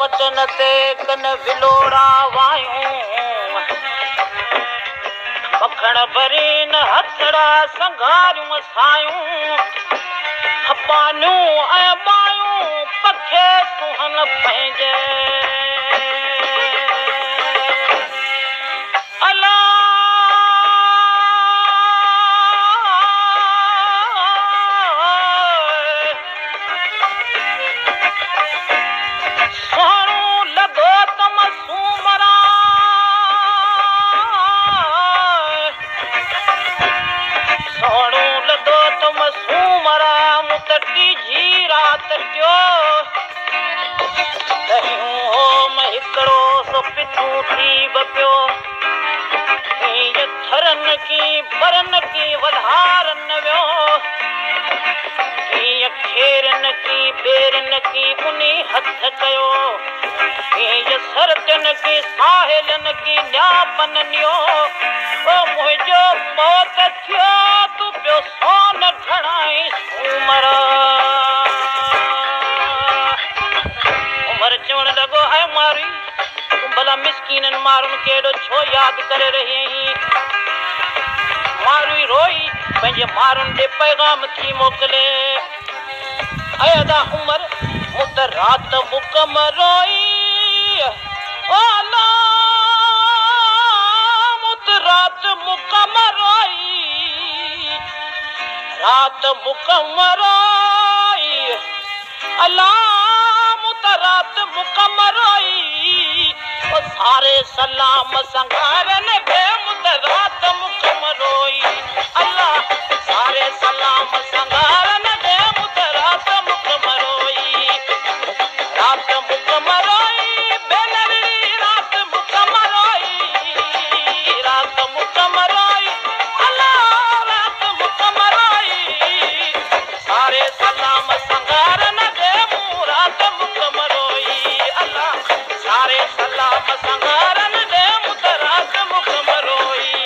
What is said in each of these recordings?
पटन ते कन विलोड़ा वायूं मखण भरे न हथड़ा संघारियूं सायूं पानियूं ऐं बायूं पखे सुहन पंहिंजे बरन की वधारन वियो कीअं खेरन की बेरन की उनी हथ कयो कीअं सरतन की साहिलन की न्यापन नियो ओ मुंहिंजो मौत थियो तूं पियो सोन घणाई सूमर उमर चवण लॻो ऐं मारी तूं भला मिसकीननि माण्हुनि खे एॾो छो यादि करे रही आहीं मारूई रोई पंहिंजे मारुनि ॾे पैगाम थी मोकिले अदा उमर मुत रात मुकम रोई ओ अल्लाह मुत रात मुकम रोई रात मुकम रोई अल्लाह मुत रात मुकम रोई ओ सारे सलाम संगारन बे मुत रात मुकम रोई अल्लाह सारे सलाम संगारन दे मुत रात मुकम रोई रात मुकम रोई बेनरी रात मुकम रोई रात मुकम रोई अल्लाह रात मुकम रोई सारे सलाम संगारन दे मु रात मुकम रोई अल्लाह सारे सलाम संगारन दे मुत रात मुकम रोई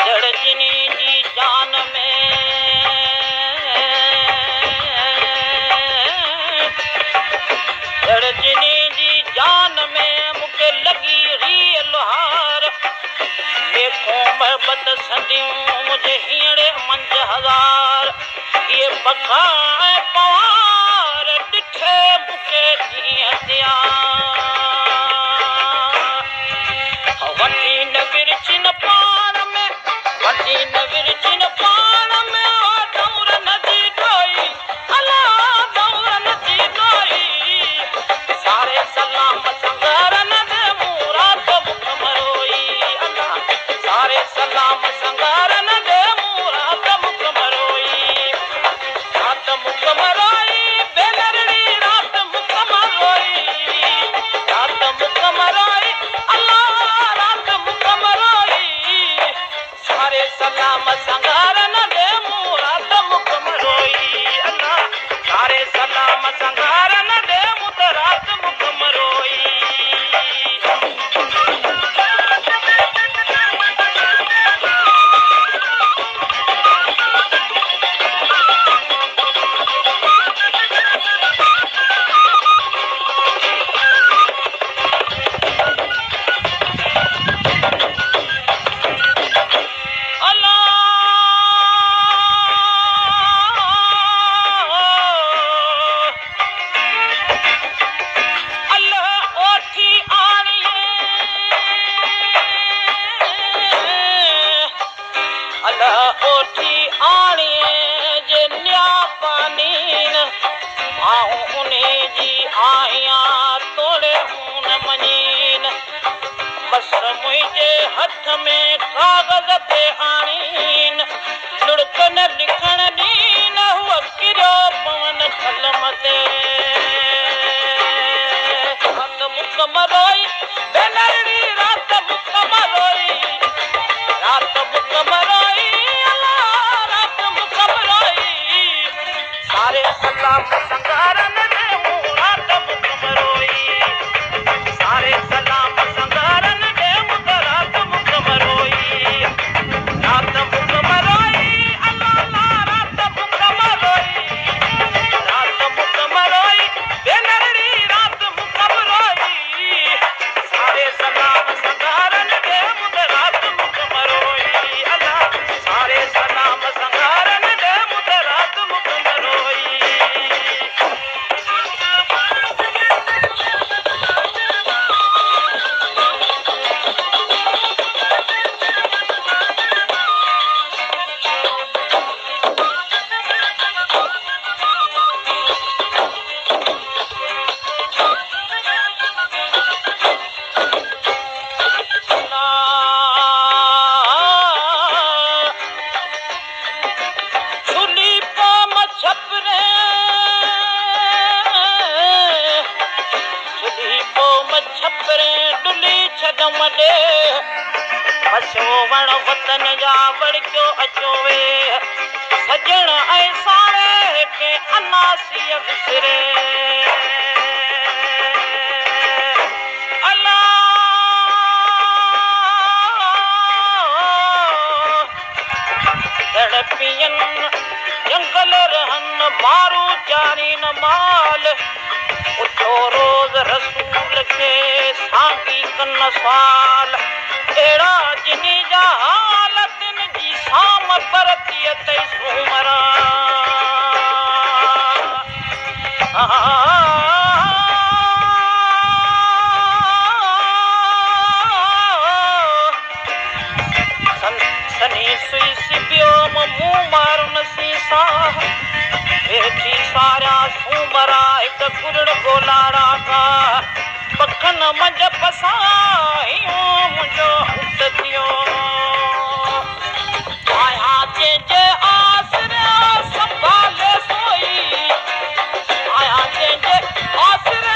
जड़जनी जी जान में जड़जनी जी जान में मुझे लगी री लोहार देखो मोहब्बत सदियों मुझे हीड़े मंज हजार ये बखा पवार ॾिठे मुझे दिया दिया वठी न विरचिन पाण में वठी न विरचिन पाण में दौर नदी ढोई अल्लाह दौर नदी ढोई सारे सलाम संगारन दे मु रात मुकम रोई अल्लाह सारे सलाम संगारन दे मु रात मुकम रोई रात मुकम रोई बेनरड़ी रात मुकम रोई रात मुकम रोई अल्लाह रात मुकम रोई सारे सलाम संगार कागज़ ते आणीन लुड़क न लिखण ॾीन हूअ किरियो पवन कलम ते रात मुख मरोई भेनरड़ी रात मुख मरोई रात मुख मरोई अल्लाह रात मुख मरोई सारे सलाम संगारन दे रात मुख मरोई सारे सलाम संगारन दे रात मुख मरोई रात मुख मरोई अल्लाह रात मुख मरोई रात मुख मरोई भेनरड़ी रात मुख मरोई सारे सलाम संगारन दे रात मुख मरोई अल्लाह सारे सलाम संगारन दे रात मुख मरोई वण वतन जा वड़कियो अचो वे सजण ऐं साड़े के अनासीअ विसरे अल्लाह तड़पियन जंगल रहन मारू जानी न माल उठो रोज़ रसूल के सांगी कन साल अहिड़ा जिनी जा हालतन जी साम परतीअ तई सूमरा सनी सुई सिबियो मुंह मारुन सीसा वेठी सारा सूमरा हिक कुरड़ गोलाड़ा का पखन मंझ पसाइयो मुंहिंजो हुट थियो आया जंहिंजे आसरे संभाले सोई आया जंहिंजे आसरे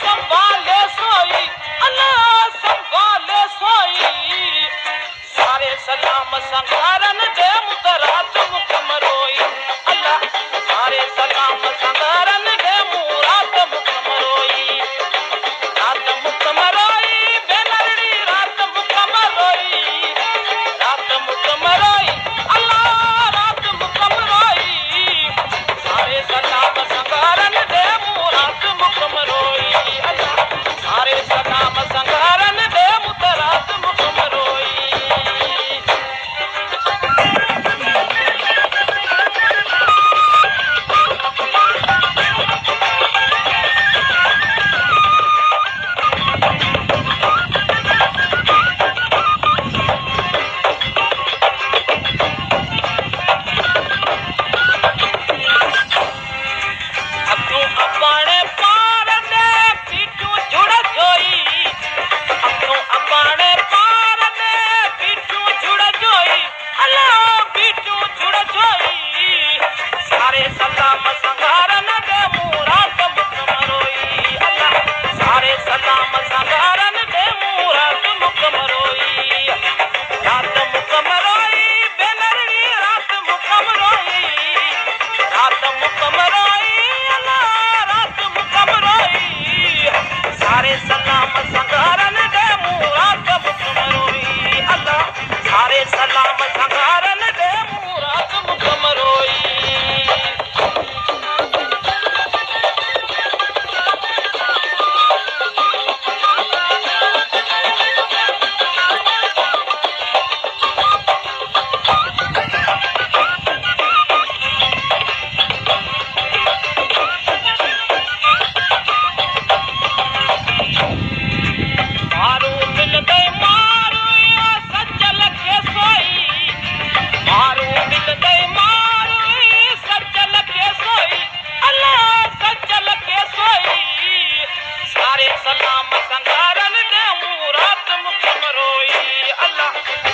संभाले सोई अल्लाह संभाले सोई सारे सलाम संगारन दे रात मुख मरोई अल्लाह सारे सलाम संगारन दे रात मुख मरोई रात मुख मरोई भेनरड़ी रात मुख मरोई रात मुख मरोई अल्लाह रात मुख मरोई सारे सलाम संगारन दे रात मुख मरोई अल्लाह सारे सलाम संगारन दे रात मुख मरोई सलाम संगारन दे रात मुख मरोई सलाम संगारन दे रात मुख मरोई अल्लाह